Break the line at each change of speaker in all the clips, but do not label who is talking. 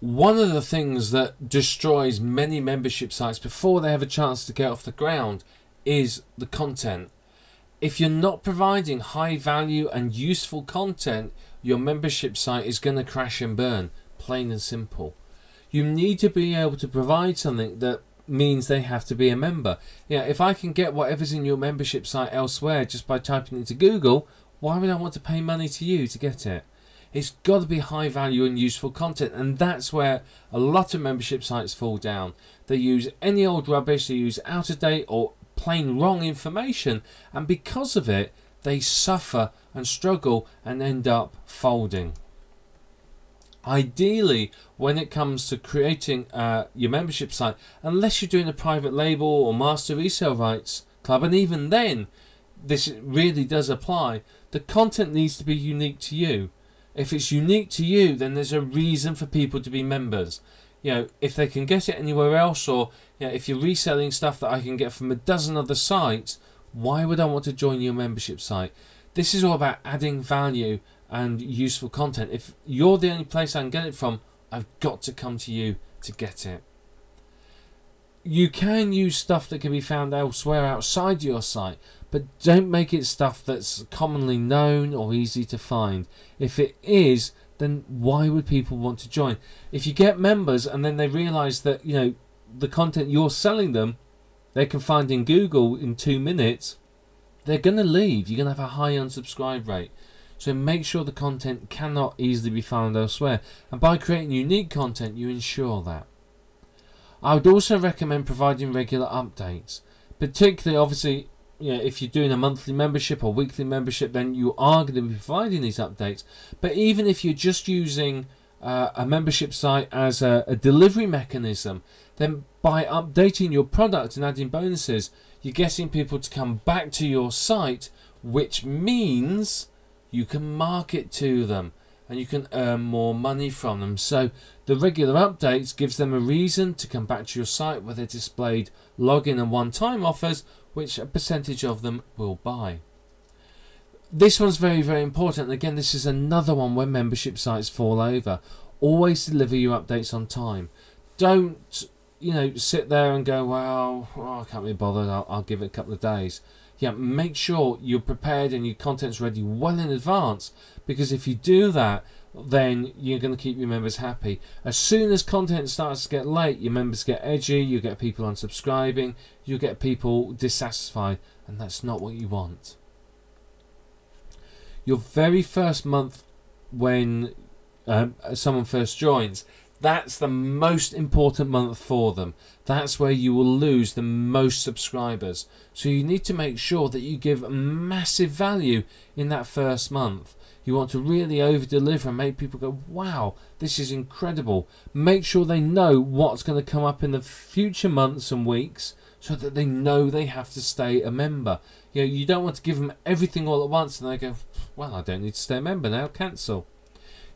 One of the things that destroys many membership sites before they have a chance to get off the ground is the content. If you're not providing high value and useful content, your membership site is going to crash and burn, plain and simple. You need to be able to provide something that means they have to be a member. If I can get whatever's in your membership site elsewhere just by typing it into Google, why would I want to pay money to you to get it? It's got to be high value and useful content, and that's where a lot of membership sites fall down. They use any old rubbish, they use out of date or plain wrong information, and because of it they suffer and struggle and end up folding. Ideally, when it comes to creating your membership site, unless you're doing a private label or master resale rights club, and even then this really does apply, the content needs to be unique to you. If it's unique to you, then there's a reason for people to be members. If they can get it anywhere else, or if you're reselling stuff that I can get from a dozen other sites, why would I want to join your membership site? This is all about adding value and useful content. If you're the only place I can get it from, I've got to come to you to get it. You can use stuff that can be found elsewhere outside your site, but don't make it stuff that's commonly known or easy to find. If it is, then why would people want to join? If you get members and then they realise that the content you're selling them they can find in Google in 2 minutes, they're going to leave. You're going to have a high unsubscribe rate. So make sure the content cannot easily be found elsewhere, and by creating unique content you ensure that. I would also recommend providing regular updates, particularly obviously if you're doing a monthly membership or weekly membership, then you are going to be providing these updates. But even if you're just using a membership site as a delivery mechanism, then by updating your product and adding bonuses, you're getting people to come back to your site, which means you can market to them and you can earn more money from them. So the regular updates gives them a reason to come back to your site, where they're displayed login and one-time offers, which a percentage of them will buy. This one's very, very important. Again, this is another one where membership sites fall over. Always deliver your updates on time. Don't sit there and go, well, I can't be bothered, I'll give it a couple of days. Make sure you're prepared and your content's ready well in advance, because if you do that, then you're going to keep your members happy. As soon as content starts to get late, your members get edgy, you get people unsubscribing, you get people dissatisfied, and that's not what you want. Your very first month when someone first joins, that's the most important month for them. That's where you will lose the most subscribers. So you need to make sure that you give massive value in that first month. You want to really over deliver and make people go, wow, this is incredible. Make sure they know what's going to come up in the future months and weeks, so that they know they have to stay a member. You don't want to give them everything all at once and they go, well, I don't need to stay a member now, cancel.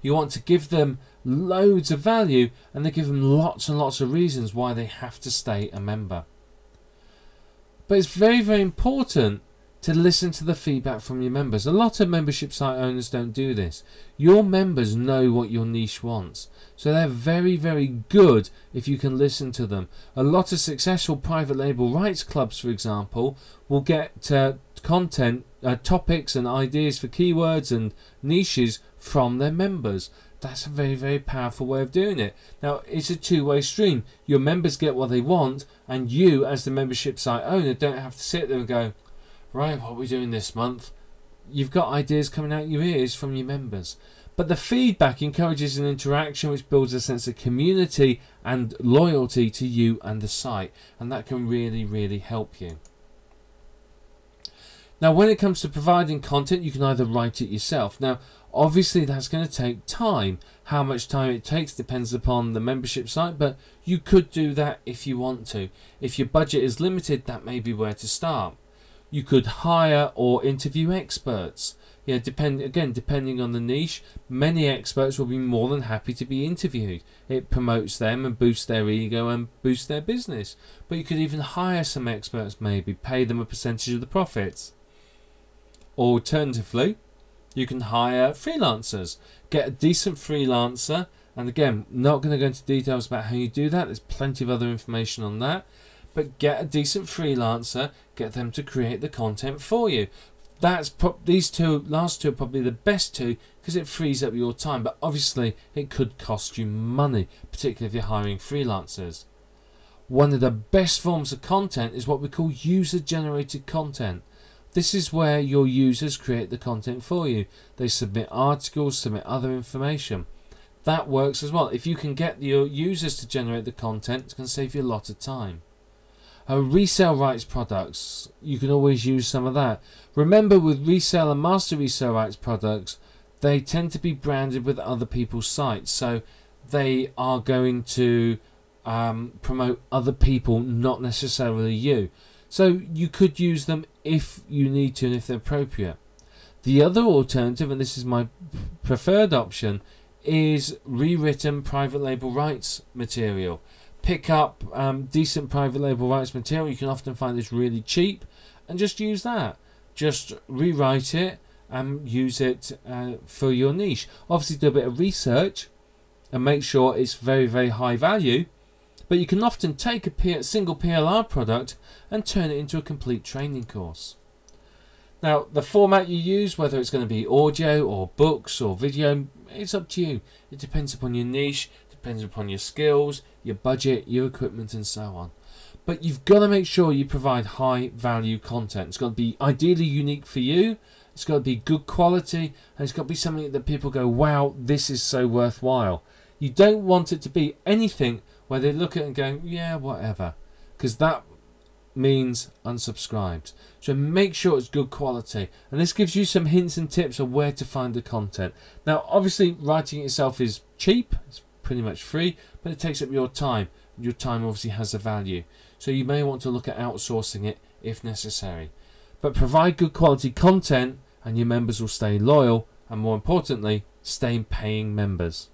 You want to give them loads of value and then give them lots and lots of reasons why they have to stay a member. But it's very, very important to listen to the feedback from your members. A lot of membership site owners don't do this. Your members know what your niche wants, so they're very, very good if you can listen to them. A lot of successful private label rights clubs, for example, will get content, topics and ideas for keywords and niches from their members. That's a very, very powerful way of doing it. Now, it's a two-way stream. Your members get what they want, and you, as the membership site owner, don't have to sit there and go, right, what are we doing this month? You've got ideas coming out your ears from your members. But the feedback encourages an interaction which builds a sense of community and loyalty to you and the site, and that can really, really help you. Now, when it comes to providing content, you can either write it yourself. Now, obviously that's going to take time. How much time it takes depends upon the membership site, but you could do that if you want to. If your budget is limited, that may be where to start. You could hire or interview experts. Depending on the niche, many experts will be more than happy to be interviewed. It promotes them and boosts their ego and boosts their business. But you could even hire some experts, maybe pay them a percentage of the profits. Alternatively, you can hire freelancers. Get a decent freelancer And again, not going to go into details about how you do that. There's plenty of other information on that. But get a decent freelancer, get them to create the content for you. These last two are probably the best two because it frees up your time. But obviously, it could cost you money, particularly if you're hiring freelancers. One of the best forms of content is what we call user-generated content. This is where your users create the content for you. They submit articles, submit other information. That works as well. If you can get your users to generate the content, it's going to save you a lot of time. Resale rights products, you can always use some of that. Remember, with resale and master resale rights products, they tend to be branded with other people's sites. So they are going to promote other people, not necessarily you. So you could use them if you need to and if they're appropriate. The other alternative, and this is my preferred option, is rewritten private label rights material. Pick up decent private label rights material. You can often find this really cheap, and just use that. Just rewrite it and use it for your niche. Obviously, do a bit of research and make sure it's very, very high value. But you can often take a single PLR product and turn it into a complete training course. Now, the format you use, whether it's going to be audio or books or video, it's up to you. It depends upon your niche, depends upon your skills, your budget, your equipment, and so on. But you've got to make sure you provide high value content. It's got to be ideally unique for you. It's got to be good quality, and it's got to be something that people go, wow, this is so worthwhile. You don't want it to be anything where they look at it and go, yeah, whatever, because that means unsubscribed. So make sure it's good quality, and this gives you some hints and tips of where to find the content. Now, obviously, writing it yourself is cheap. It's pretty much free, but it takes up your time. Your time obviously has a value, so you may want to look at outsourcing it if necessary. But provide good quality content, and your members will stay loyal, and more importantly, stay paying members.